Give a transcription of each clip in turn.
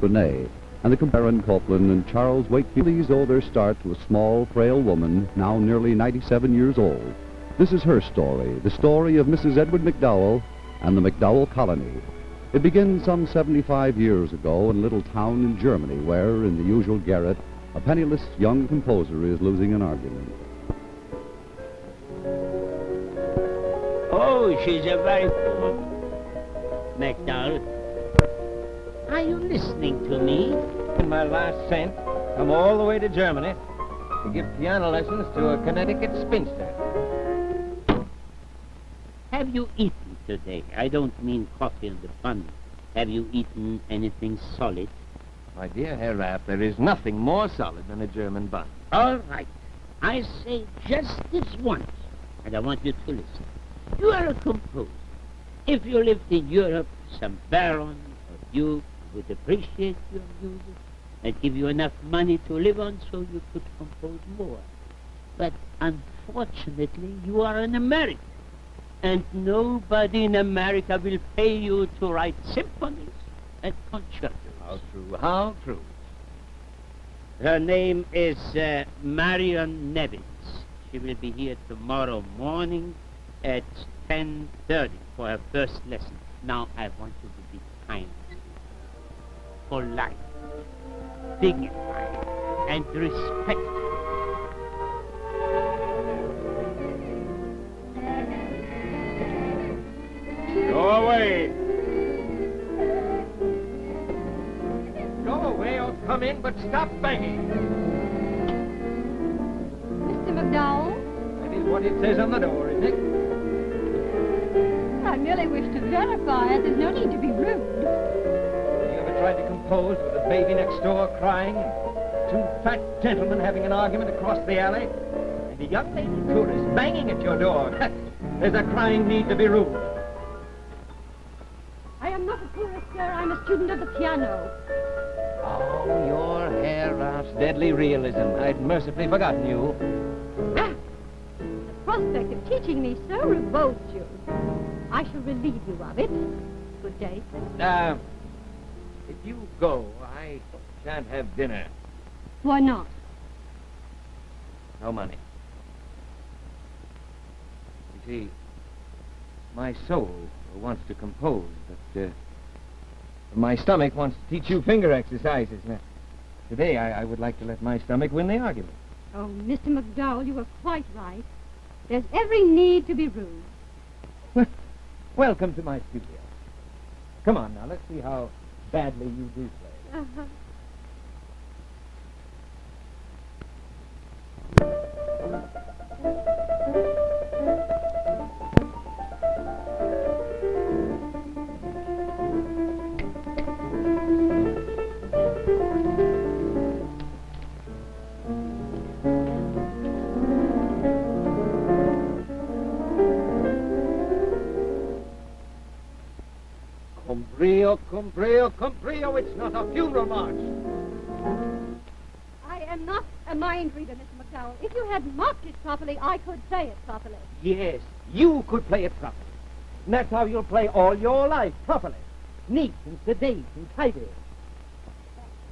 Benet, and the Baron Copeland and Charles Wakefield. These owe their start to a small, frail woman, now nearly 97 years old. This is her story, the story of Mrs. Edward MacDowell and the MacDowell colony. It begins some 75 years ago in a little town in Germany where, in the usual garret, a penniless young composer is losing an argument. Oh, she's a very poor MacDowell. Are you listening to me? In my last cent, come all the way to Germany to give piano lessons to a Connecticut spinster. Have you eaten today? I don't mean coffee and the bun. Have you eaten anything solid? My dear Herr Raff, there is nothing more solid than a German bun. All right. I say just this once, and I want you to listen. You are a composer. If you lived in Europe, some baron or duke would appreciate your music and give you enough money to live on so you could compose more. But unfortunately, you are an American, and nobody in America will pay you to write symphonies and concertos. How true, how true. Her name is Marian MacDowell. She will be here tomorrow morning at 10:30 for her first lesson. Now I want you to be kind, polite, dignified, and respectful. Go away. Go away or come in, but stop banging. Mr. MacDowell? That is what it says on the door, isn't it? I merely wish to verify it. There's no need to be rude. You ever tried to compose with a baby next door crying, and two fat gentlemen having an argument across the alley, and a young lady tourist banging at your door? There's a crying need to be rude. I am not a tourist, sir. I'm a student of the piano. Oh, your Herr Raff's deadly realism. I'd mercifully forgotten you. Ah, the prospect of teaching me so revolts you. I shall relieve you of it. Good day, sir. If you go, I shan't have dinner. Why not? No money. You see, my soul wants to compose, but my stomach wants to teach you finger exercises. Now, today, I would like to let my stomach win the argument. Oh, Mr. MacDowell, you are quite right. There's every need to be rude. Welcome to my studio. Come on now, let's see how badly you do play. Uh-huh. Comprio, comprio, it's not a funeral march. I am not a mind reader, Mr. MacDowell. If you had marked it properly, I could play it properly. Yes, you could play it properly. And that's how you'll play all your life, properly. Neat and sedate and tidy.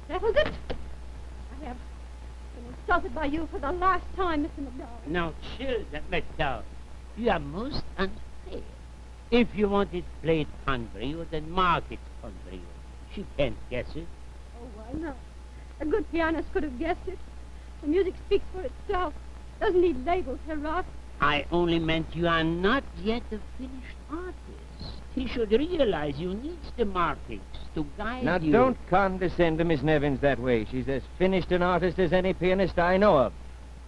Settles it. I have been insulted by you for the last time, Mr. MacDowell. Now chill, MacDowell. You are most unfair. If you want it played Conbrio, then mark it Conbrio. She can't guess it. Oh, why not? A good pianist could have guessed it. The music speaks for itself. Doesn't need labels, Herr Raff. I only meant you are not yet a finished artist. He should realize you need the markings to guide Now, you. don't condescend to Miss Nevins that way. She's as finished an artist as any pianist I know of.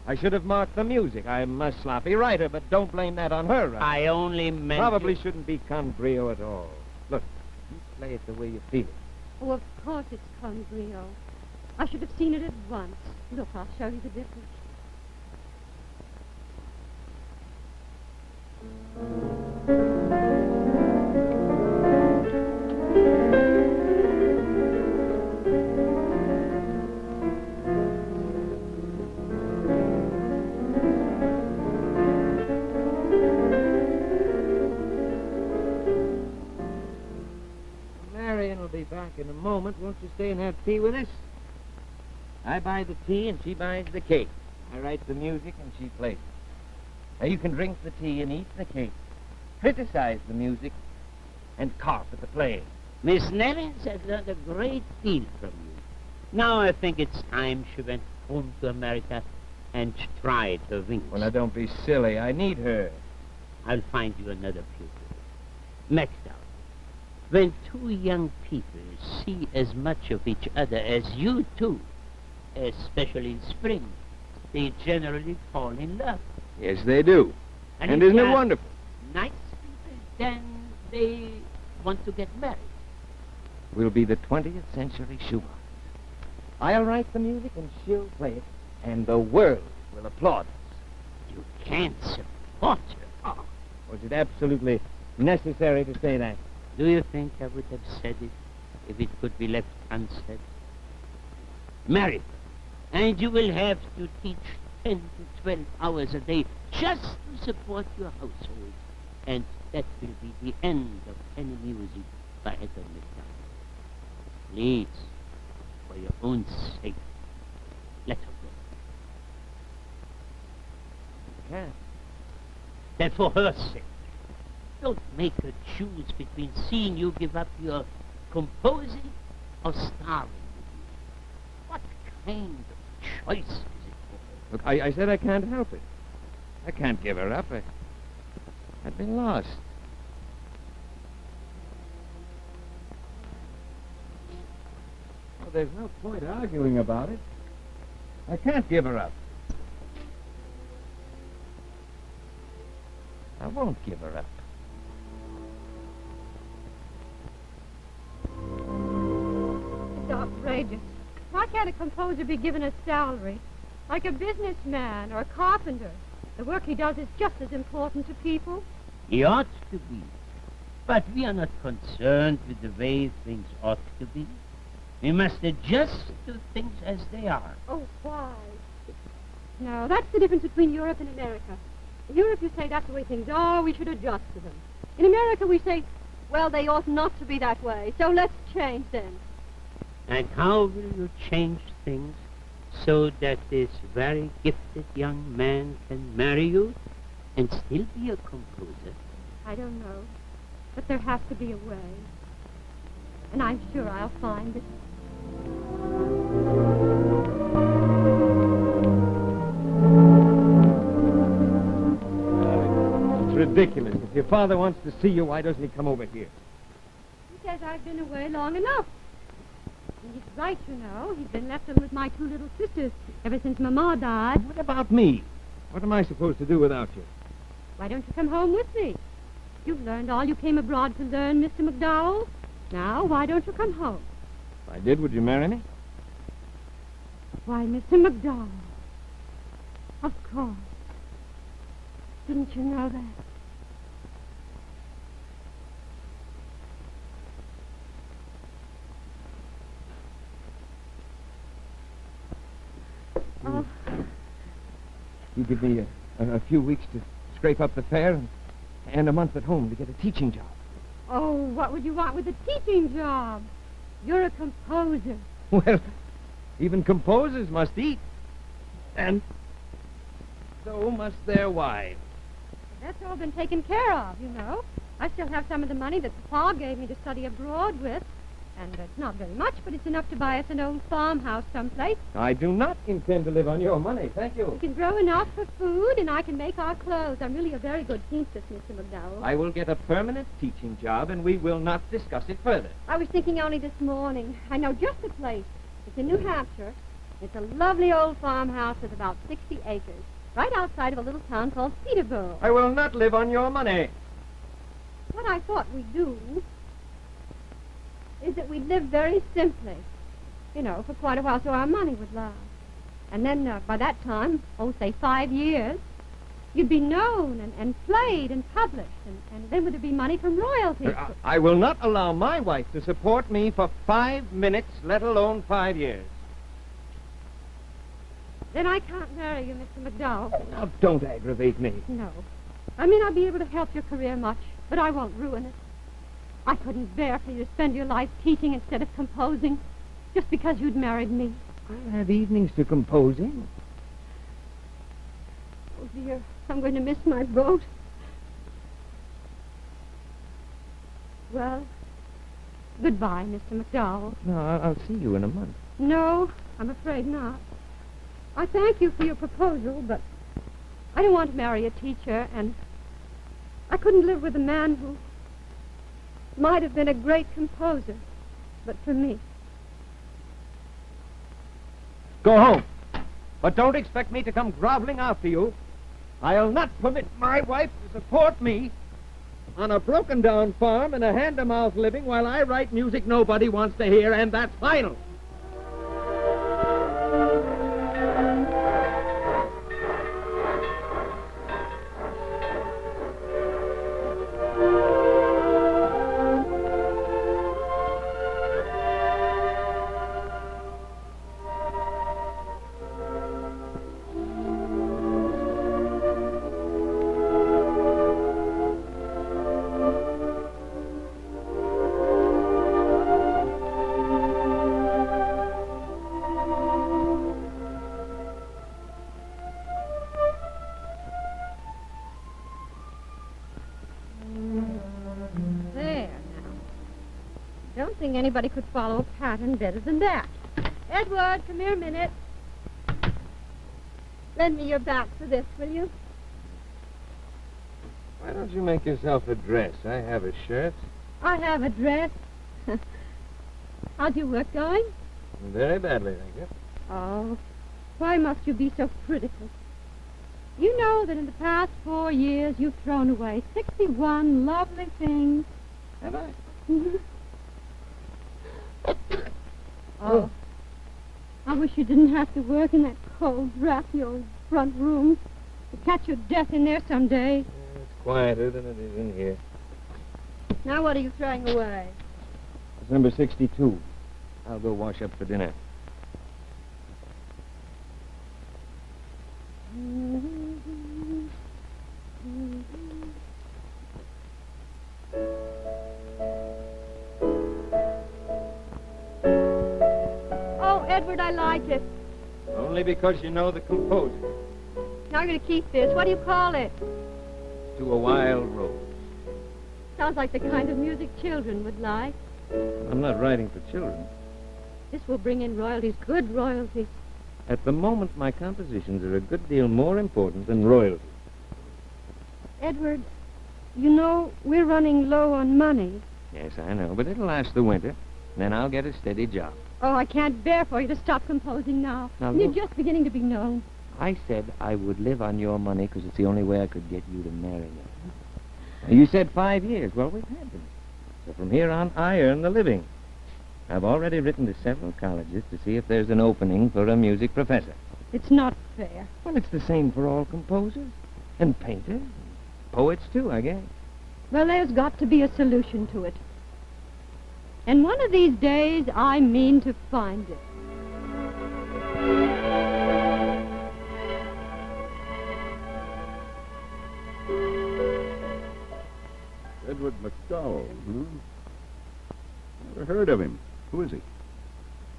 I should have marked the music. I'm a sloppy writer, but don't blame that on her. I only meant Probably you... shouldn't be Conbrio at all. Look, you play it the way you feel it. Oh, of course it's Conbrio. I should have seen it at once. Look, I'll show you the difference. be back in a moment. Won't you stay and have tea with us? I buy the tea and she buys the cake. I write the music and she plays it. Now you can drink the tea and eat the cake, criticize the music, and carp at the playing. Miss Nevins has learned a great deal from you. Now I think it's time she went home to America and tried her wings. Well, now don't be silly. I need her. I'll find you another pupil. MacDowell, when two young people see as much of each other as you two, especially in spring, they generally fall in love. Yes, they do. And if isn't they it are wonderful? Nice people, then they want to get married. We'll be the 20th century Schumann. I'll write the music and she'll play it, and the world will applaud us. You can't support her. Oh. Was it absolutely necessary to say that? Do you think I would have said it if it could be left unsaid? Marry her, and you will have to teach 10 to 12 hours a day just to support your household. And that will be the end of any music by Edward MacDowell. Please, for your own sake, let her go. I can't. Then for her sake, don't make her choose between seeing you give up your composing or starring with you. What kind of choice is it for her? Look, I said I can't help it. I can't give her up. I've been lost. Well, there's no point arguing about it. I can't give her up. I won't give her up. It's outrageous. Why can't a composer be given a salary? Like a businessman or a carpenter. The work he does is just as important to people. He ought to be. But we are not concerned with the way things ought to be. We must adjust to things as they are. Oh, why? No, that's the difference between Europe and America. In Europe, you say that's the way things are, we should adjust to them. In America, we say, well, they ought not to be that way, so let's change them. And how will you change things so that this very gifted young man can marry you and still be a composer? I don't know, but there has to be a way. And I'm sure I'll find it. It's ridiculous. If your father wants to see you, why doesn't he come over here? He says I've been away long enough. And he's right, you know. He's been left with my two little sisters ever since Mama died. What about me? What am I supposed to do without you? Why don't you come home with me? You've learned all you came abroad to learn, Mr. MacDowell. Now, why don't you come home? If I did, would you marry me? Why, Mr. MacDowell. Of course. Didn't you know that? Oh. You give me a few weeks to scrape up the fare and a month at home to get a teaching job. Oh, what would you want with a teaching job? You're a composer. Well, even composers must eat. And so must their wives. That's all been taken care of, you know. I still have some of the money that Papa gave me to study abroad with. And it's not very much, but it's enough to buy us an old farmhouse someplace. I do not intend to live on your money, thank you. We can grow enough for food, and I can make our clothes. I'm really a very good seamstress, Mr. MacDowell. I will get a permanent teaching job, and we will not discuss it further. I was thinking only this morning. I know just the place. It's in New Hampshire. It's a lovely old farmhouse with about 60 acres, right outside of a little town called Peterborough. I will not live on your money. What I thought we'd do is that we'd live very simply, you know, for quite a while, so our money would last. And then by that time, say 5 years, you'd be known and played and published, and then would be money from royalties. I will not allow my wife to support me for 5 minutes, let alone 5 years. Then I can't marry you, Mr. MacDowell. Now, don't aggravate me. No. I may not be able to help your career much, but I won't ruin it. I couldn't bear for you to spend your life teaching instead of composing, just because you'd married me. I'll have evenings to compose in. Oh, dear, I'm going to miss my boat. Well, goodbye, Mr. MacDowell. No, I'll see you in a month. No, I'm afraid not. I thank you for your proposal, but I don't want to marry a teacher, and I couldn't live with a man who might have been a great composer, but for me. Go home. But don't expect me to come groveling after you. I'll not permit my wife to support me on a broken-down farm and a hand-to-mouth living while I write music nobody wants to hear, and that's final. I don't think anybody could follow a pattern better than that. Edward, come here a minute. Lend me your back for this, will you? Why don't you make yourself a dress? I have a shirt. I have a dress. How's your work going? Very badly, thank you. Oh, why must you be so critical? You know that in the past 4 years you've thrown away 61 lovely things. Have I? Mm-hmm. Oh, I wish you didn't have to work in that cold, drafty old front room. You'd catch your death in there someday. Yeah, it's quieter than it is in here. Now what are you throwing away? It's number 62. I'll go wash up for dinner. Oh, Edward, I like it. Only because you know the composer. Now I'm going to keep this. What do you call it? To a Wild Rose. Sounds like the kind of music children would like. I'm not writing for children. This will bring in royalties, good royalties. At the moment, my compositions are a good deal more important than royalties. Edward, you know, we're running low on money. Yes, I know, but it'll last the winter. Then I'll get a steady job. Oh, I can't bear for you to stop composing now. Now, You're look. just beginning to be known. I said I would live on your money because it's the only way I could get you to marry me. Now, you said 5 years. Well, we've had them. So from here on, I earn the living. I've already written to several colleges to see if there's an opening for a music professor. It's not fair. Well, it's the same for all composers and painters and poets, too, I guess. Well, there's got to be a solution to it. And one of these days, I mean to find it. Edward MacDowell, huh? Never heard of him. Who is he?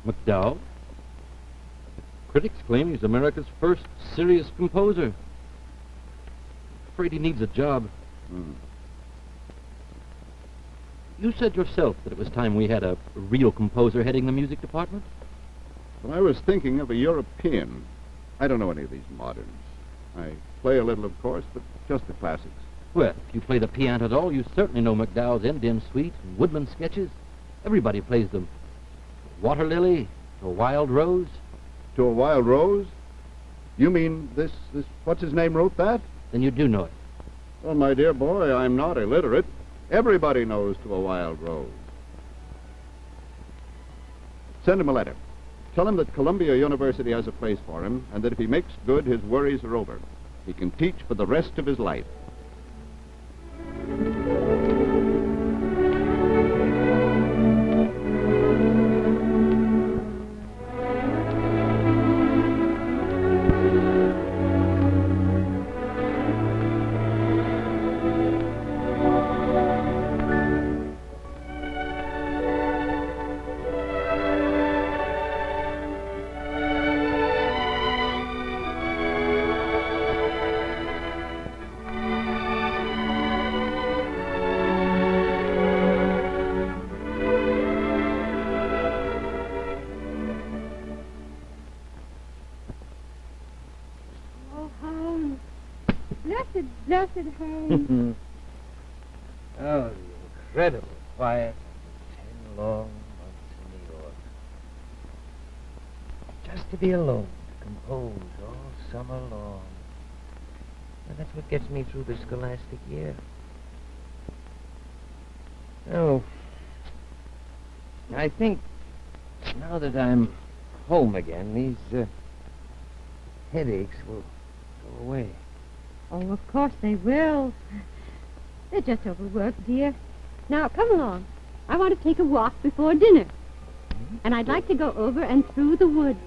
MacDowell? Critics claim he's America's first serious composer. Afraid he needs a job. Hmm. You said yourself that it was time we had a real composer heading the music department. Well, I was thinking of a European. I don't know any of these moderns. I play a little, of course, but just the classics. Well, if you play the piano at all, you certainly know MacDowell's Indian Suite and Woodman Sketches. Everybody plays them. Water Lily, A Wild Rose. To a Wild Rose? You mean this, what's his name wrote that? Then you do know it. Well, my dear boy, I'm not illiterate. Everybody knows To a Wild Rose. Send him a letter. Tell him that Columbia University has a place for him, and that if he makes good, his worries are over. He can teach for the rest of his life. blessed home. Oh, the incredible quiet of 10 long months in New York. Just to be alone, to compose all summer long. And that's what gets me through the scholastic year. Oh, I think now that I'm home again, these headaches will go away. Oh, of course they will. They're just overworked, dear. Now, come along. I want to take a walk before dinner. And I'd like to go over and through the woods.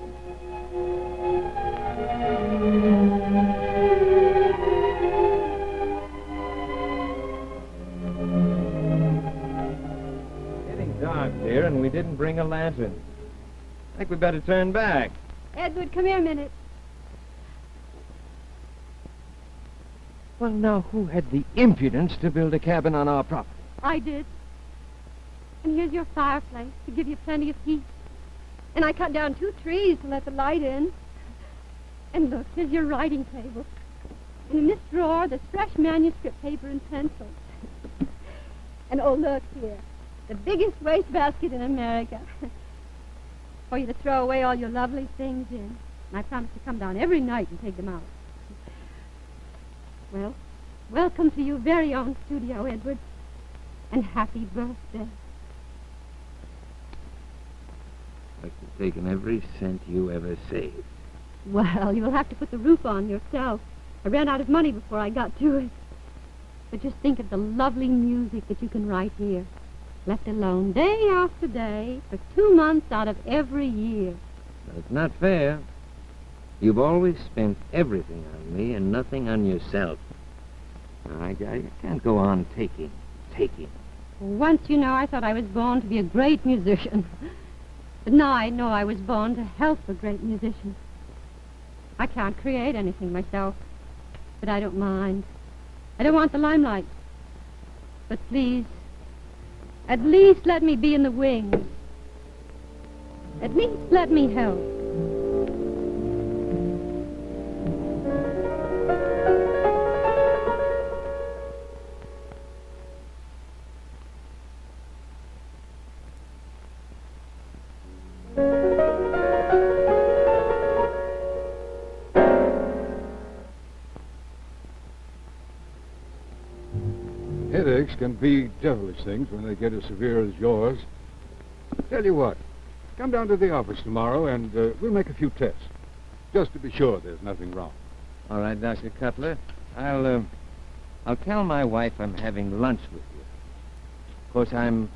Getting dark, dear, and we didn't bring a lantern. I think we better turn back. Edward, come here a minute. Well, now, who had the impudence to build a cabin on our property? I did. And here's your fireplace to give you plenty of heat. And I cut down 2 trees to let the light in. And look, here's your writing table. And in this drawer, there's fresh manuscript paper and pencils. And oh, look here. The biggest wastebasket in America. For you to throw away all your lovely things in. And I promise to come down every night and take them out. Well, welcome to your very own studio, Edward. And happy birthday. Like you've taken every cent you ever saved. Well, you'll have to put the roof on yourself. I ran out of money before I got to it. But just think of the lovely music that you can write here. Left alone day after day for 2 months out of every year. That's not fair. You've always spent everything on me and nothing on yourself. I can't go on taking. Once, you know, I thought I was born to be a great musician. But now I know I was born to help a great musician. I can't create anything myself, but I don't mind. I don't want the limelight. But please, at least let me be in the wings. At least let me help. Headaches can be devilish things when they get as severe as yours. Tell you what, come down to the office tomorrow and we'll make a few tests, just to be sure there's nothing wrong. All right, Dr. Cutler. I'll tell my wife I'm having lunch with you. Of course, I'm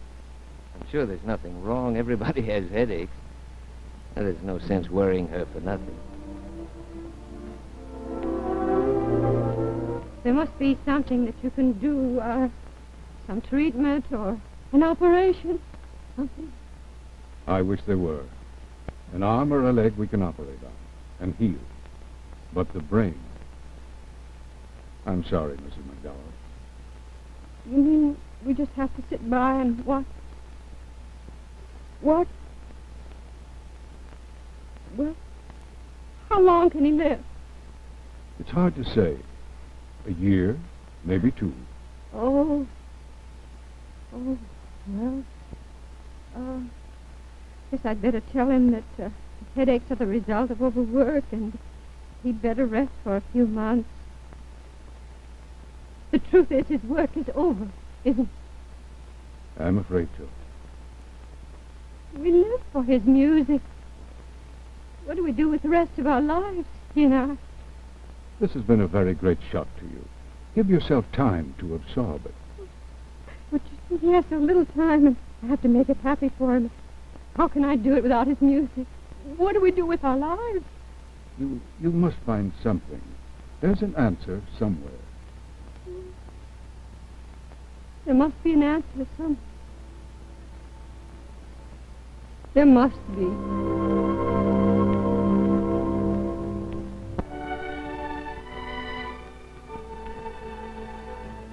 sure there's nothing wrong. Everybody has headaches. There's no sense worrying her for nothing. There must be something that you can do, some treatment or an operation, something. I wish there were. An arm or a leg we can operate on and heal. But the brain... I'm sorry, Mrs. MacDowell. You mean we just have to sit by and watch? What? Well, how long can he live? It's hard to say. A year, maybe 2. Oh, well, guess I'd better tell him that his headaches are the result of overwork and he'd better rest for a few months. The truth is his work is over, isn't it? I'm afraid so. We live for his music. What do we do with the rest of our lives, you know? This has been a very great shock to you. Give yourself time to absorb it. But you see, he has so little time, and I have to make it happy for him. How can I do it without his music? What do we do with our lives? You must find something. There's an answer somewhere. There must be an answer somewhere. There must be.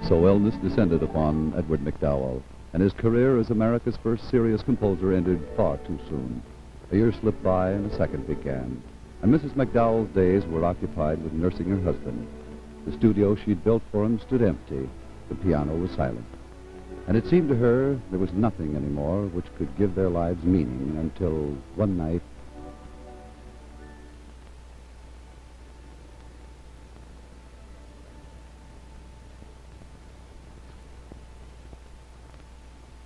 So illness descended upon Edward MacDowell, and his career as America's first serious composer ended far too soon. A year slipped by and a second began, and Mrs. MacDowell's days were occupied with nursing her husband. The studio she'd built for him stood empty. The piano was silent. And it seemed to her there was nothing anymore which could give their lives meaning until one night.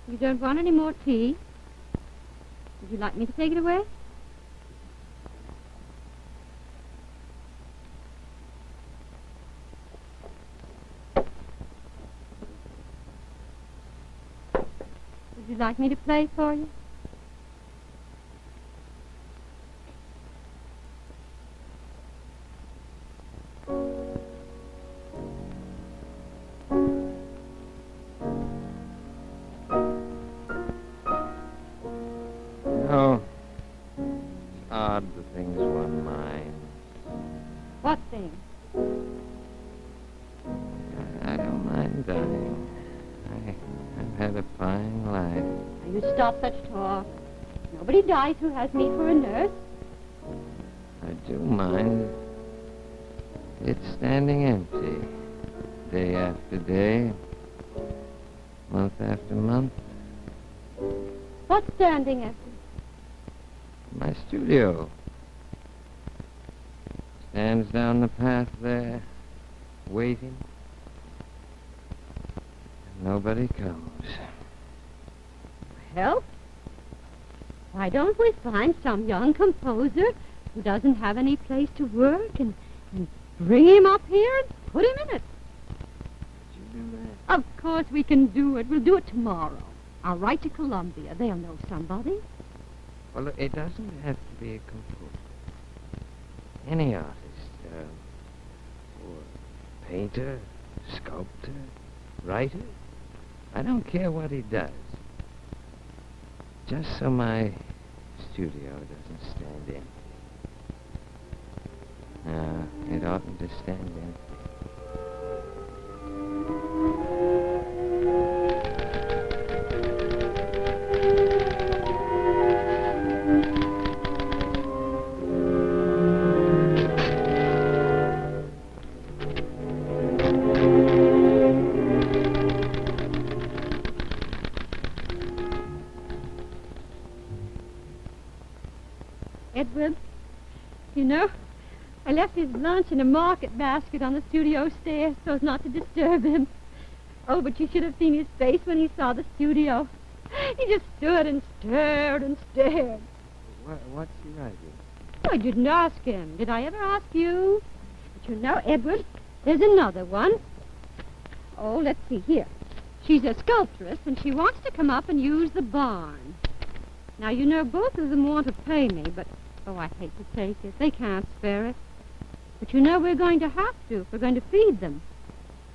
You don't want any more tea? Would you like me to take it away? Would you like me to play for you? No. It's odd the things one minds. What thing? I don't mind dying. I've had a fine life. Now, you stop such talk. Nobody dies who has me for a nurse. I do mind. It's standing empty. Day after day. Month after month. What's standing empty? My studio. Stands down the path there, waiting. And nobody comes. Help? Why don't we find some young composer who doesn't have any place to work and bring him up here and put him in it? Did you do that? Of course we can do it. We'll do it tomorrow. I'll write to Columbia. They'll know somebody. Well, it doesn't have to be a composer. Any artist. Or painter, sculptor, writer. I don't care what he does. Just so my studio doesn't stand empty. No, it oughtn't to stand empty. Edward, you know, I left his lunch in a market basket on the studio stairs so as not to disturb him. Oh, but you should have seen his face when he saw the studio. He just stood and stared and stared. What's he writing? Oh, I didn't ask him. Did I ever ask you? But you know, Edward, there's another one. Oh, let's see here. She's a sculptress, and she wants to come up and use the barn. Now, you know, both of them want to pay me, but, oh, I hate to take it. They can't spare it. But you know, we're going to have to if we're going to feed them.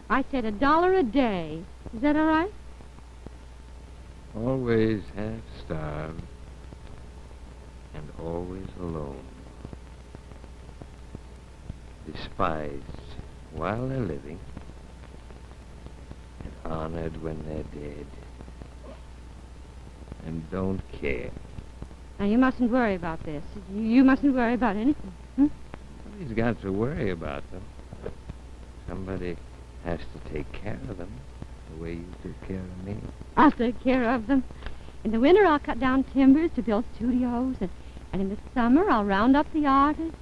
I said $1 a day. Is that all right? Always half starved and always alone. Despised while they're living and honored when they're dead. And don't care. Now, you mustn't worry about this. You mustn't worry about anything. Hmm? Nobody's got to worry about them. Somebody has to take care of them the way you took care of me. I'll take care of them. In the winter, I'll cut down timbers to build studios, and in the summer, I'll round up the artists.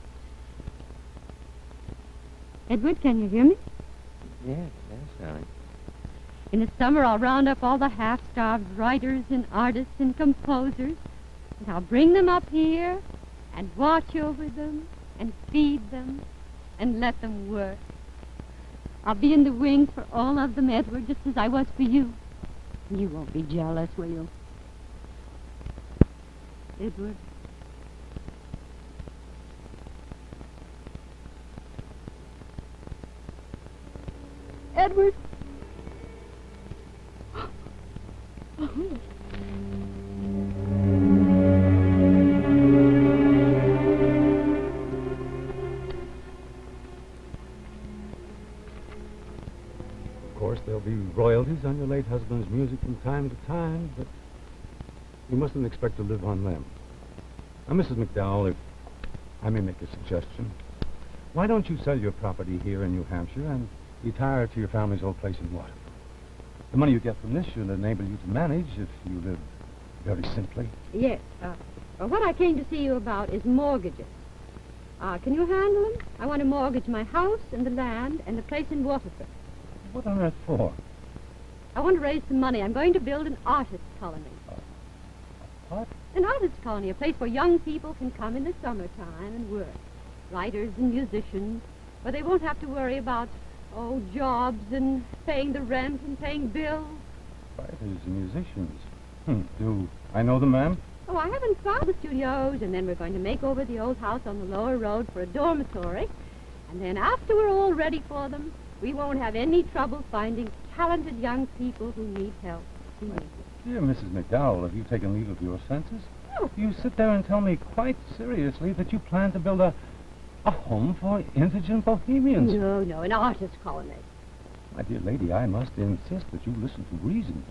Edward, can you hear me? Yes, darling. In the summer, I'll round up all the half-starved writers and artists and composers, and I'll bring them up here and watch over them and feed them and let them work. I'll be in the wing for all of them, Edward, just as I was for you. You won't be jealous, will you? Edward. Edward. Of course, there'll be royalties on your late husband's music from time to time, but you mustn't expect to live on them. Now, Mrs. MacDowell, if I may make a suggestion, Why don't you sell your property here in New Hampshire and retire to your family's old place in Waterford? The money you get from this should enable you to manage if you live very simply. Yes. Well, what I came to see you about is mortgages. Can you handle them? I want to mortgage my house and the land and the place in Waterford. What on earth for? I want to raise some money. I'm going to build an artist colony. What? An artist colony, a place where young people can come in the summertime and work. Writers and musicians, where they won't have to worry about, jobs and paying the rent and paying bills. Writers and musicians. Do I know them, ma'am? Oh, I haven't found the studios, and then we're going to make over the old house on the lower road for a dormitory. And then after we're all ready for them, we won't have any trouble finding talented young people who need help. Dear Mrs. MacDowell, have you taken leave of your senses? Oh. You sit there and tell me quite seriously that you plan to build a home for indigent bohemians. No, an artist colony. My dear lady, I must insist that you listen to reason.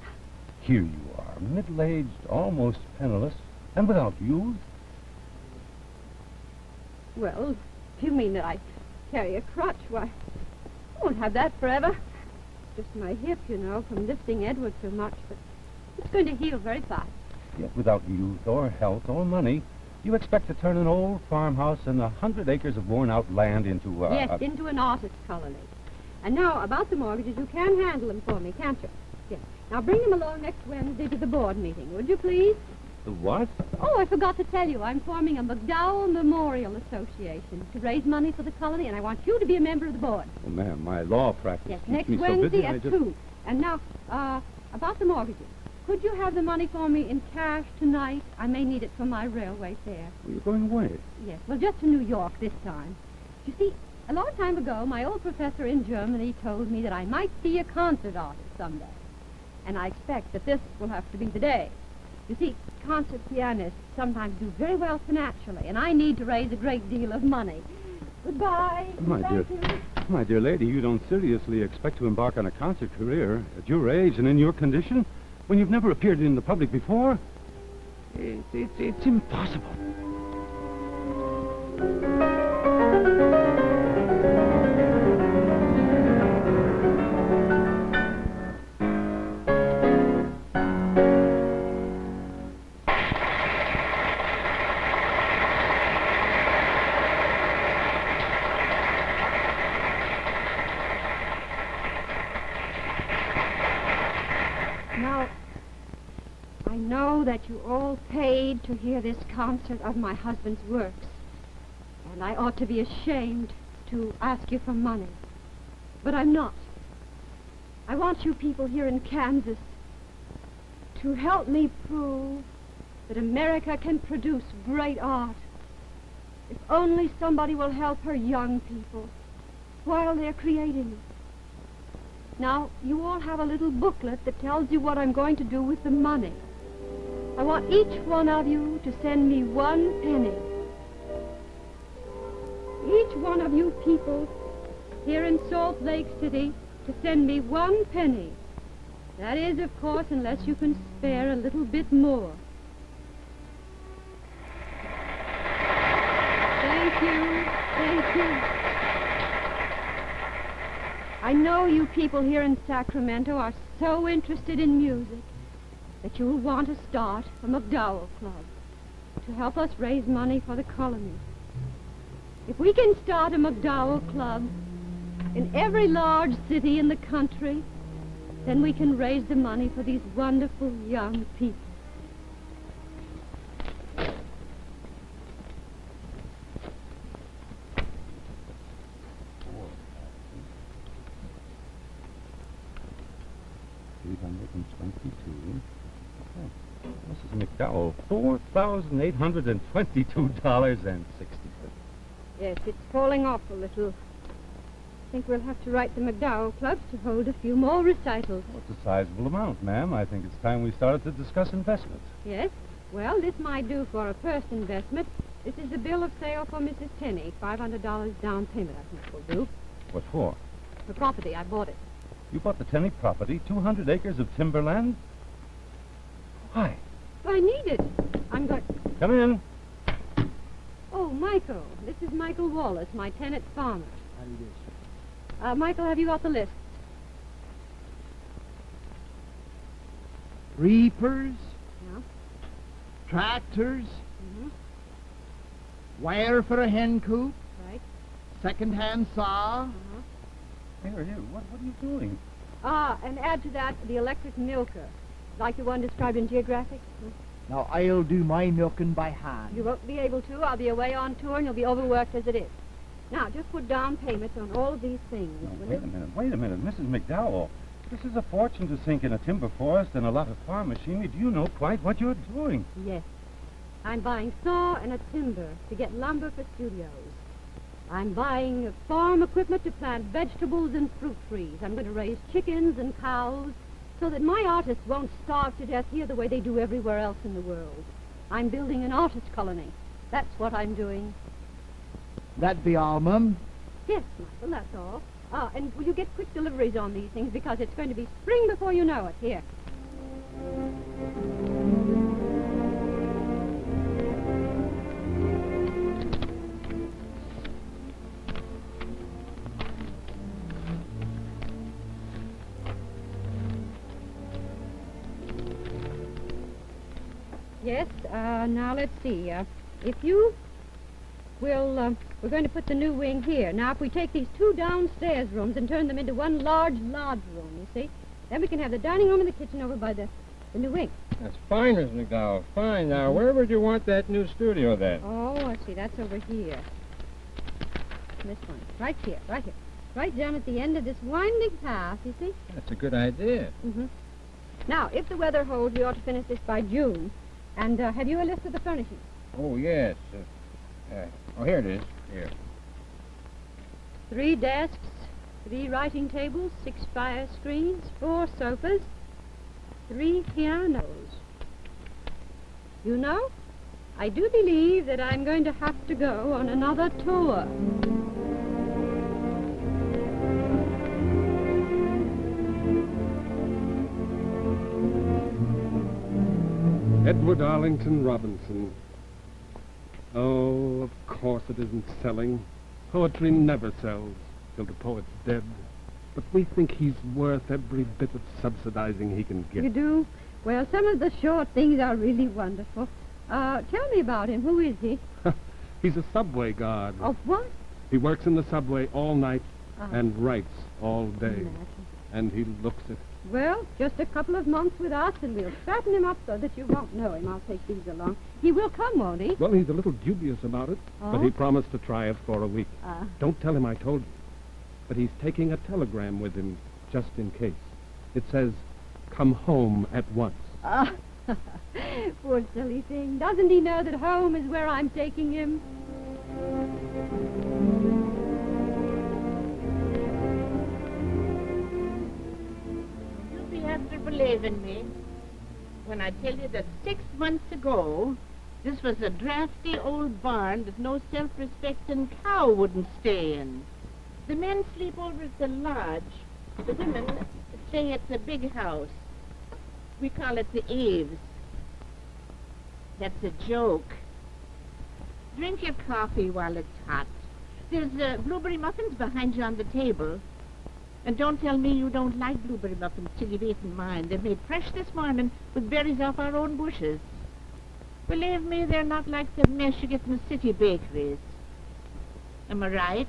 Here you are, middle-aged, almost penniless, and without youth. Well, if you mean that I carry a crutch, why, I won't have that forever. Just my hip, from lifting Edward so much, but it's going to heal very fast. Yet without youth or health or money, you expect to turn an old farmhouse and 100 acres of worn-out land into into an artist colony. And now, about the mortgages, you can handle them for me, can't you? Yes. Now, bring them along next Wednesday to the board meeting, would you please? The what? Oh, I forgot to tell you. I'm forming a MacDowell Memorial Association to raise money for the colony, and I want you to be a member of the board. Oh, ma'am, my law practice Yes, keeps next me so Wednesday busy, at 2. And now, about the mortgages. Could you have the money for me in cash tonight? I may need it for my railway fare. Well, you're going away. Yes, well, just to New York this time. You see, a long time ago, my old professor in Germany told me that I might be a concert artist someday. And I expect that this will have to be the day. You see, concert pianists sometimes do very well financially, and I need to raise a great deal of money. Goodbye. My dear lady, you don't seriously expect to embark on a concert career at your age and in your condition when you've never appeared in the public before? It's impossible. Now, I know that you all paid to hear this concert of my husband's works, and I ought to be ashamed to ask you for money. But I'm not. I want you people here in Kansas to help me prove that America can produce great art if only somebody will help her young people while they're creating it. Now, you all have a little booklet that tells you what I'm going to do with the money. I want each one of you to send me 1 penny. Each one of you people here in Salt Lake City to send me 1 penny. That is, of course, unless you can spare a little bit more. Thank you. Thank you. I know you people here in Sacramento are so interested in music that you will want to start a MacDowell Club to help us raise money for the colony. If we can start a MacDowell Club in every large city in the country, then we can raise the money for these wonderful young people. Mrs. MacDowell, $4,822.60. Yes, it's falling off a little. I think we'll have to write the MacDowell Club to hold a few more recitals. Well, it's a sizable amount, ma'am. I think it's time we started to discuss investment. Yes? Well, this might do for a first investment. This is the bill of sale for Mrs. Tenney. $500 down payment, I think will do. What for? For property, I bought it. You bought the Tenney property, 200 acres of timberland? Why? I need it. I'm going... Come in. Oh, Oh, Michael. This is Michael Wallace, my tenant farmer. How do you do, sir? Michael, have you got the list? Reapers, Yeah. tractors, Mm-hmm. wire for a hen coop, Right. second-hand saw. Uh-huh. Here, what are you doing? And add to that the electric milker, like the one described in Geographic. Now, I'll do my milking by hand. You won't be able to. I'll be away on tour, and you'll be overworked as it is. Now, just put down payments on all of these things. No, will wait a minute, Mrs. MacDowell. This is a fortune to sink in a timber forest and a lot of farm machinery. Do you know quite what you're doing? Yes. I'm buying saw and a timber to get lumber for studios. I'm buying farm equipment to plant vegetables and fruit trees. I'm going to raise chickens and cows so that my artists won't starve to death here the way they do everywhere else in the world. I'm building an artist colony. That's what I'm doing. That be all, Mum? Yes, Michael, that's all. And will you get quick deliveries on these things because it's going to be spring before you know it. Here. Yes, now let's see. If you will, we're going to put the new wing here. Now, if we take these two downstairs rooms and turn them into one large lodge room, you see, then we can have the dining room and the kitchen over by the new wing. That's fine, Miss MacDowell. Fine. Now, where would you want that new studio then? Oh, I see. That's over here. This one. Right here. Right here. Right down at the end of this winding path, you see? That's a good idea. Mm-hmm. Now, if the weather holds, we ought to finish this by June. And have you a list of the furnishings? Oh, yes. Here it is. Here. 3 desks, 3 writing tables, 6 fire screens, 4 sofas, 3 pianos. You know, I do believe that I'm going to have to go on another tour. Edward Arlington Robinson. Oh, of course it isn't selling. Poetry never sells till the poet's dead. But we think he's worth every bit of subsidizing he can get. You do? Well, some of the short things are really wonderful. Tell me about him. Who is he? He's a subway guard. Oh, what? He works in the subway all night and writes all day. Imagine. And he looks it. Well, just a couple of months with us, and we'll fatten him up so that you won't know him. I'll take these along. He will come, won't he? Well, he's a little dubious about it, but he promised to try it for a week. Don't tell him I told you. But he's taking a telegram with him just in case. It says, "Come home at once." Poor silly thing. Doesn't he know that home is where I'm taking him? You'll be after believing me when I tell you that 6 months ago, this was a drafty old barn that no self-respecting cow wouldn't stay in. The men sleep over at the lodge. The women stay at the big house. We call it the eaves. That's a joke. Drink your coffee while it's hot. There's blueberry muffins behind you on the table. And don't tell me you don't like blueberry muffins till you've eaten mine. They're made fresh this morning with berries off our own bushes. Believe me, they're not like the mess you get in the city bakeries. Am I right?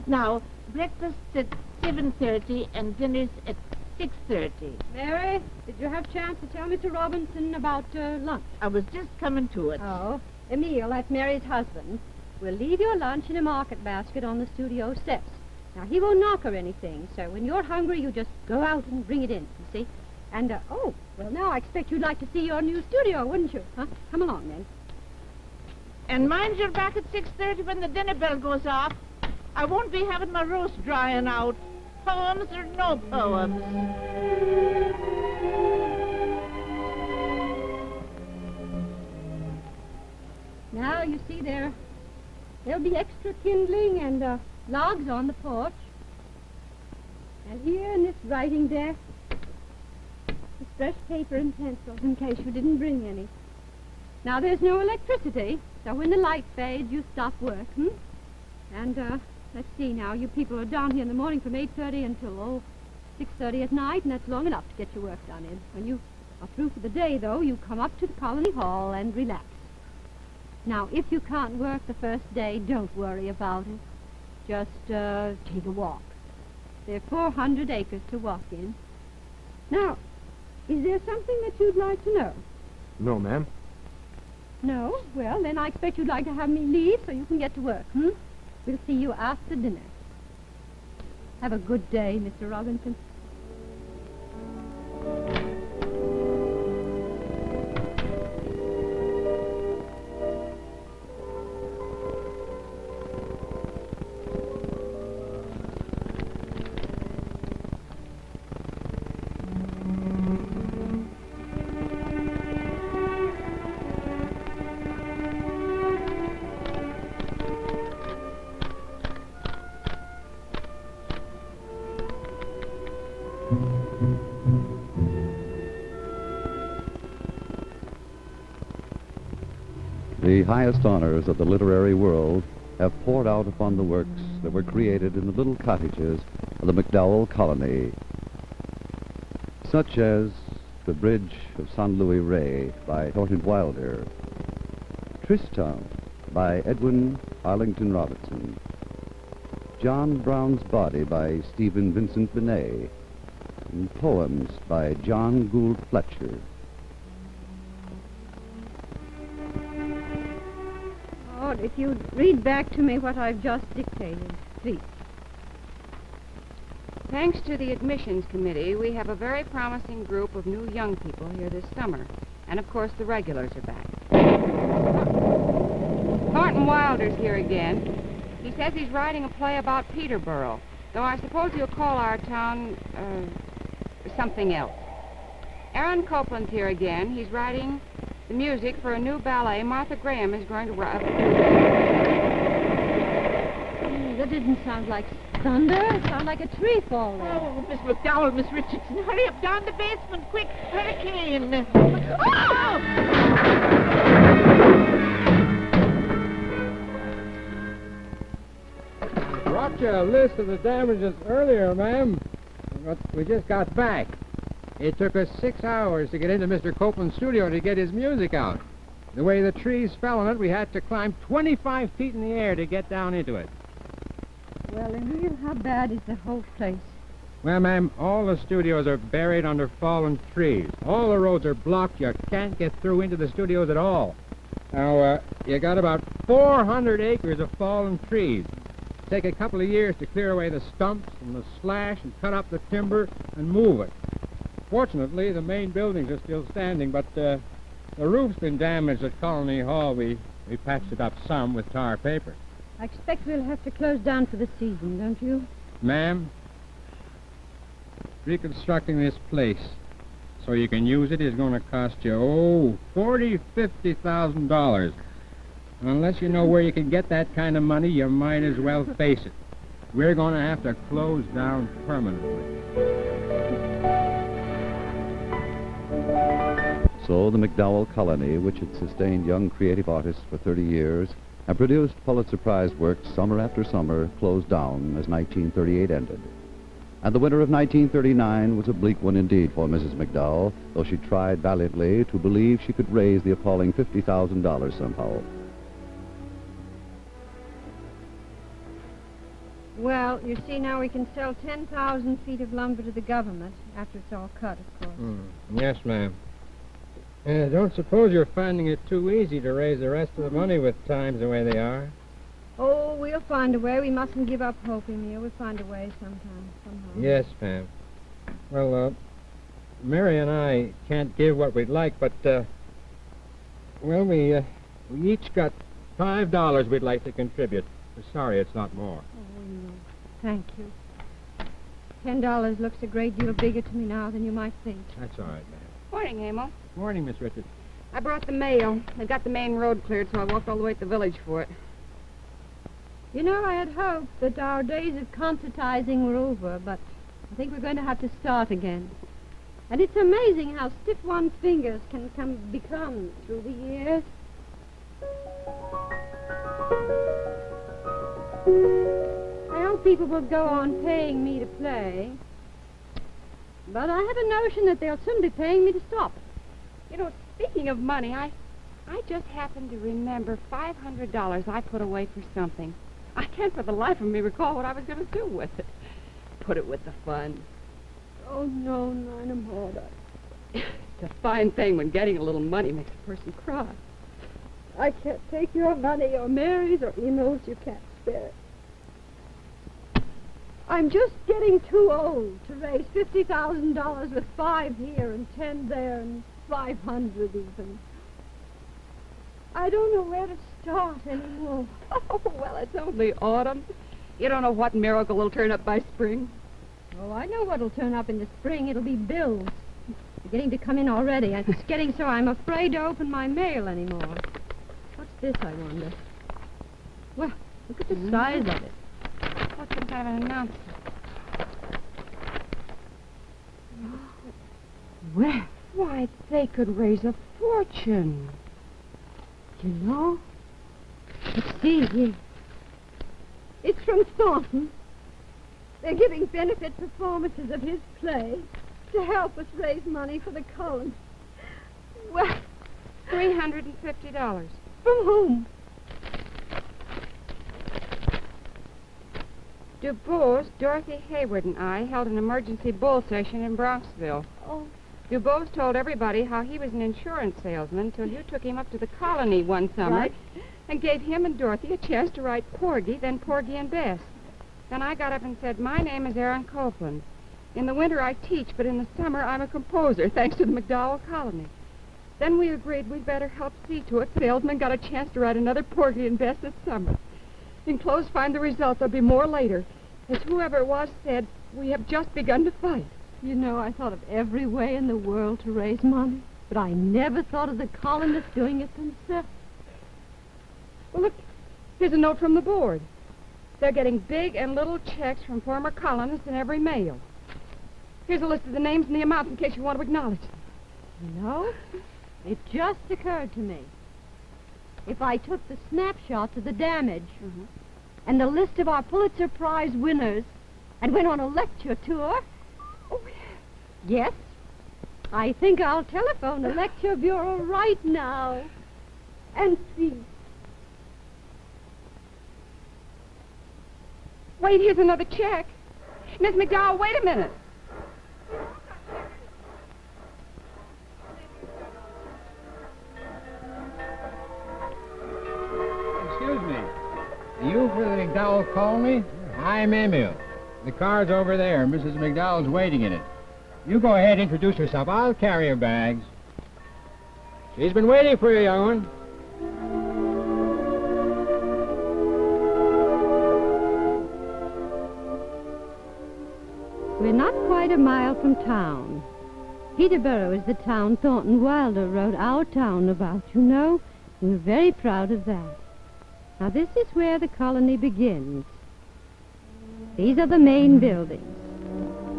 Now, breakfast's at 7:30 and dinner's at 6:30. Mary, did you have a chance to tell Mr. Robinson about lunch? I was just coming to it. Oh, Emil, that's Mary's husband, will leave your lunch in a market basket on the studio steps. Now, he won't knock or anything, so when you're hungry, you just go out and bring it in, you see? And, well, now I expect you'd like to see your new studio, wouldn't you? Huh? Come along, then. And mind you're back at 6:30 when the dinner bell goes off. I won't be having my roast drying out. Poems or no poems. Now, you see, there'll be extra kindling and logs on the porch. And here in this writing desk, is fresh paper and pencils in case you didn't bring any. Now, there's no electricity, So when the light fades, you stop work, And, let's see now. You people are down here in the morning from 8:30 until, 6:30 at night, and that's long enough to get your work done in. When you are through for the day, though, you come up to the Colony Hall and relax. Now, if you can't work the first day, don't worry about it. Just, take a walk. There are 400 acres to walk in. Now, is there something that you'd like to know? No, ma'am. No? Well, then I expect you'd like to have me leave so you can get to work, We'll see you after dinner. Have a good day, Mr. Robinson. The highest honors of the literary world have poured out upon the works that were created in the little cottages of the MacDowell colony, such as The Bridge of San Luis Rey by Thornton Wilder, Tristram by Edwin Arlington Robinson, John Brown's Body by Stephen Vincent Benet, and poems by John Gould Fletcher. If you'd read back to me what I've just dictated, please. Thanks to the admissions committee, we have a very promising group of new young people here this summer. And, of course, the regulars are back. Thornton Wilder's here again. He says he's writing a play about Peterborough, though I suppose he'll call our town, something else. Aaron Copeland's here again. He's writing the music for a new ballet Martha Graham is going to write. That didn't sound like thunder. It sounded like a tree falling. Oh, Miss MacDowell, Miss Richardson, hurry up down the basement, quick, hurricane. Oh! I brought you a list of the damages earlier, ma'am. But we just got back. It took us 6 hours to get into Mr. Copeland's studio to get his music out. The way the trees fell on it, we had to climb 25 feet in the air to get down into it. Well, Emil, how bad is the whole place? Well, ma'am, all the studios are buried under fallen trees. All the roads are blocked. You can't get through into the studios at all. Now, you got about 400 acres of fallen trees. It'll take a couple of years to clear away the stumps and the slash and cut up the timber and move it. Fortunately, the main buildings are still standing, but the roof's been damaged at Colony Hall. We patched it up some with tar paper. I expect we'll have to close down for the season, don't you? Ma'am, reconstructing this place so you can use it is going to cost you, $40,000-$50,000. Unless you know where you can get that kind of money, you might as well face it. We're going to have to close down permanently. So the MacDowell colony, which had sustained young creative artists for 30 years and produced Pulitzer Prize works summer after summer, closed down as 1938 ended. And the winter of 1939 was a bleak one indeed for Mrs. MacDowell, though she tried valiantly to believe she could raise the appalling $50,000 somehow. Well, you see, now we can sell 10,000 feet of lumber to the government after it's all cut, of course. Yes, ma'am. Don't suppose you're finding it too easy to raise the rest of the money with times the way they are? Oh, we'll find a way. We mustn't give up hope, Emil. We'll find a way sometime, somehow. Yes, ma'am. Well, Mary and I can't give what we'd like, but, we each got $5 we'd like to contribute. We're sorry it's not more. Oh, no. Thank you. $10 looks a great deal bigger to me now than you might think. That's all right, ma'am. Morning, Emil. Morning, Miss Richards. I brought the mail. They've got the main road cleared, so I walked all the way to the village for it. You know, I had hoped that our days of concertizing were over, but I think we're going to have to start again. And it's amazing how stiff one's fingers can become through the years. I hope people will go on paying me to play. But I have a notion that they'll soon be paying me to stop. You know, speaking of money, I just happened to remember $500 I put away for something. I can't for the life of me recall what I was going to do with it. Put it with the fund. Oh, no, Nina Maud. It's a fine thing when getting a little money makes a person cry. I can't take your money or Mary's or Emo's. You can't spare it. I'm just getting too old to raise $50,000 with 5 here and 10 there and 500 even. I don't know where to start anymore. Oh, well, it's only autumn. You don't know what miracle will turn up by spring. Oh, I know what'll turn up in the spring. It'll be bills. They're getting to come in already. It's getting so I'm afraid to open my mail anymore. What's this, I wonder? Well, look at the size of it. What's some kind of an announcement? Where? Why, they could raise a fortune. You know? Let's see here. It's from Thornton. They're giving benefit performances of his play to help us raise money for the colony. Well, $350. from whom? DuBose, Dorothy Hayward, and I held an emergency bull session in Bronxville. Oh, DuBose told everybody how he was an insurance salesman till you took him up to the colony one summer right. and gave him and Dorothy a chance to write Porgy, then Porgy and Bess. Then I got up and said, my name is Aaron Copeland. In the winter I teach, but in the summer I'm a composer, thanks to the MacDowell colony. Then we agreed we'd better help see to it salesman got a chance to write another Porgy and Bess this summer. Enclosed find the result. There'll be more later. As whoever it was said, we have just begun to fight. you know, I thought of every way in the world to raise money, but I never thought of the colonists doing it themselves. Well, look, here's a note from the board. They're getting big and little checks from former colonists in every mail. Here's a list of the names and the amounts in case you want to acknowledge them. You know, it just occurred to me. If I took the snapshots of the damage and the list of our Pulitzer Prize winners and went on a lecture tour... Oh, yes, I think I'll telephone the lecture bureau right now and see. Wait, here's another check. Miss MacDowell, wait a minute. Excuse me. Are you for the MacDowell colony? I'm Emil. The car's over there. Mrs. MacDowell's waiting in it. You go ahead, introduce yourself. I'll carry your bags. She's been waiting for you, young one. We're not quite a mile from town. Peterborough is the town Thornton Wilder wrote Our Town about, you know. We're very proud of that. Now, this is where the colony begins. These are the main buildings.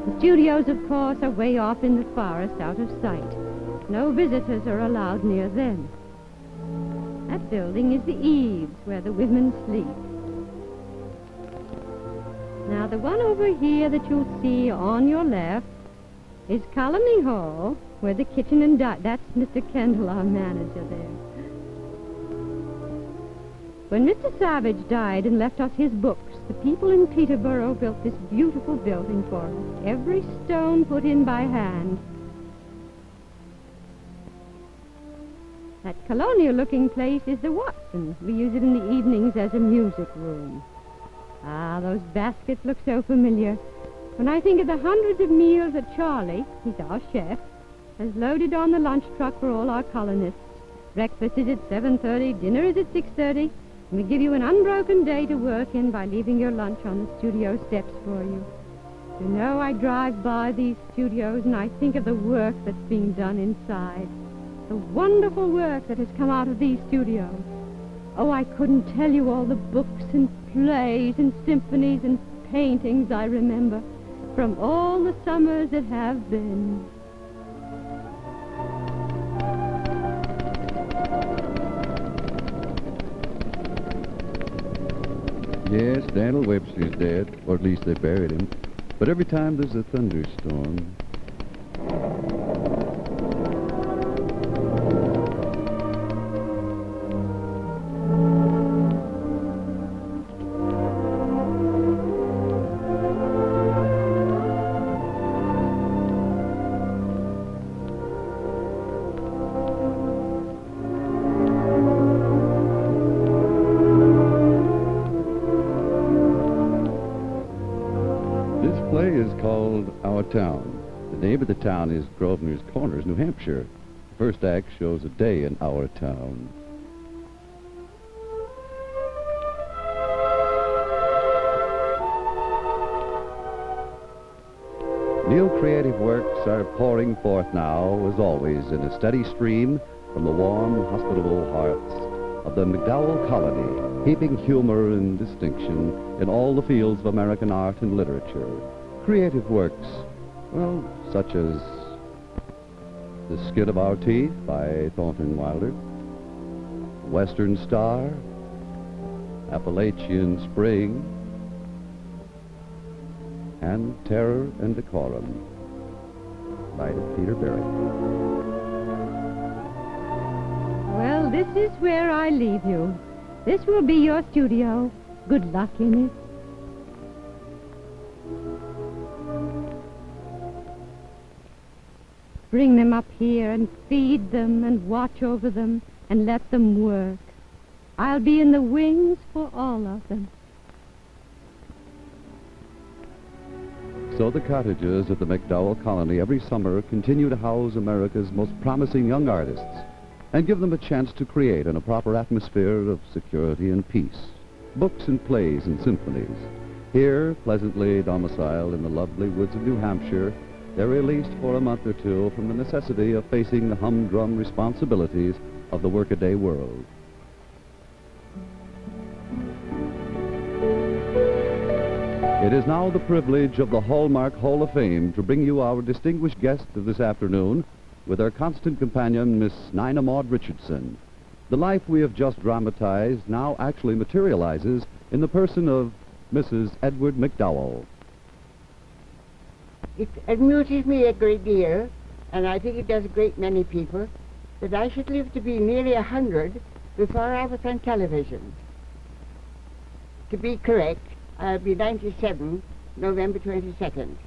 The studios, of course, are way off in the forest out of sight. No visitors are allowed near them. That building is the eaves where the women sleep. Now, the one over here that you'll see on your left is Colony Hall, where the kitchen and that's Mr. Kendall, our manager there. When Mr. Savage died and left us his books, the people in Peterborough built this beautiful building for us, every stone put in by hand. That colonial-looking place is the Watsons. We use it in the evenings as a music room. Ah, those baskets look so familiar. When I think of the hundreds of meals that Charlie, he's our chef, has loaded on the lunch truck for all our colonists. Breakfast is at 7:30, dinner is at 6:30, and we give you an unbroken day to work in by leaving your lunch on the studio steps for you. You know, I drive by these studios and I think of the work that's being done inside. The wonderful work that has come out of these studios. Oh, I couldn't tell you all the books and plays and symphonies and paintings I remember from all the summers that have been. Yes, Daniel Webster's dead, or at least they buried him. But every time there's a thunderstorm... This play is called Our Town. The name of the town is Grosvenor's Corners, New Hampshire. The first act shows a day in our town. New creative works are pouring forth now, as always, in a steady stream from the warm, hospitable hearts of the MacDowell colony, heaping humor and distinction in all the fields of American art and literature. Creative works, well, such as The Skin of Our Teeth by Thornton Wilder, Western Star, Appalachian Spring, and Terror and Decorum by Peterborough. Well, this is where I leave you. This will be your studio. Good luck in it. Bring them up here and feed them and watch over them and let them work. I'll be in the wings for all of them. So the cottages at the MacDowell colony every summer continue to house America's most promising young artists and give them a chance to create in a proper atmosphere of security and peace. Books and plays and symphonies. Here, pleasantly domiciled in the lovely woods of New Hampshire, they're released for a month or two from the necessity of facing the humdrum responsibilities of the workaday world. It is now the privilege of the Hallmark Hall of Fame to bring you our distinguished guest of this afternoon with our constant companion, Miss Nina Maud Richardson. The life we have just dramatized now actually materializes in the person of Mrs. Edward MacDowell. It amuses me a great deal, and I think it does a great many people, that I should live to be nearly 100 before I was on television. To be correct, I'll be 97, November 22nd.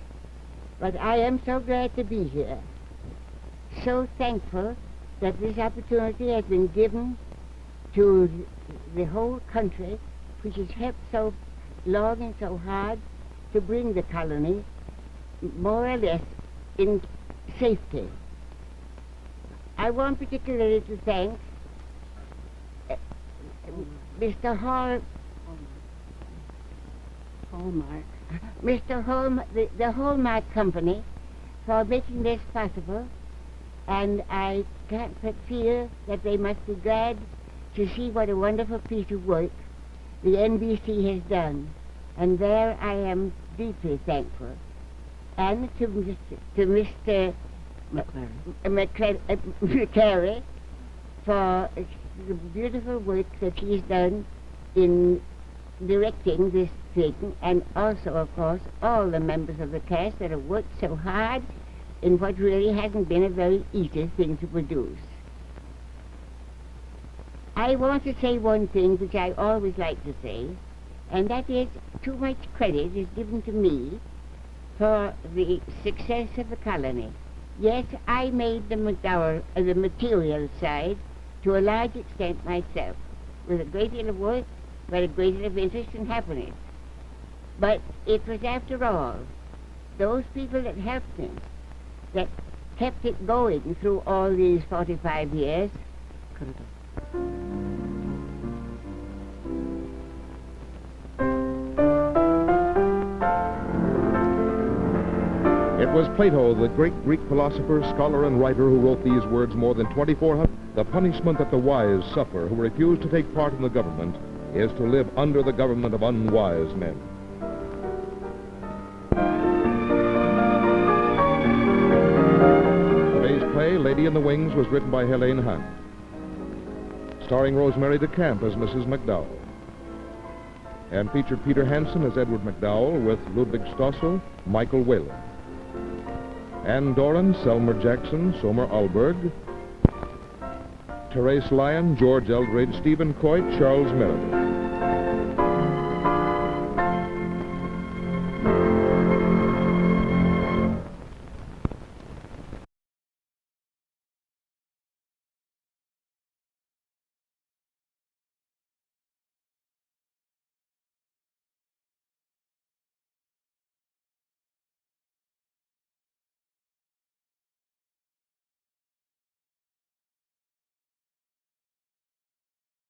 But I am so glad to be here. So thankful that this opportunity has been given to the whole country, which has helped so long and so hard to bring the colony more or less in safety. I want particularly to thank Mr. Hallmark, the Hallmark Company, for making this possible, and I can't but feel that they must be glad to see what a wonderful piece of work the NBC has done, and there I am deeply thankful. And to Mr. McCary for the beautiful work that he's done in directing this thing, and also, of course, all the members of the cast that have worked so hard in what really hasn't been a very easy thing to produce. I want to say one thing which I always like to say, and that is too much credit is given to me for the success of the colony. Yes, I made the MacDowell, the material side, to a large extent myself, with a great deal of work, but a great deal of interest and happiness. But it was, after all, those people that helped me, that kept it going through all these 45 years. It was Plato, the great Greek philosopher, scholar, and writer, who wrote these words more than 2,400. The punishment that the wise suffer who refuse to take part in the government is to live under the government of unwise men. Today's play, Lady in the Wings, was written by Helene Hunt, starring Rosemary DeCamp as Mrs. MacDowell. and featured Peter Hansen as Edward MacDowell with Ludwig Stossel, Michael Whalen. Ann Doran, Selmer Jackson, Somer Alberg, Therese Lyon, George Eldridge, Stephen Coit, Charles Meredith.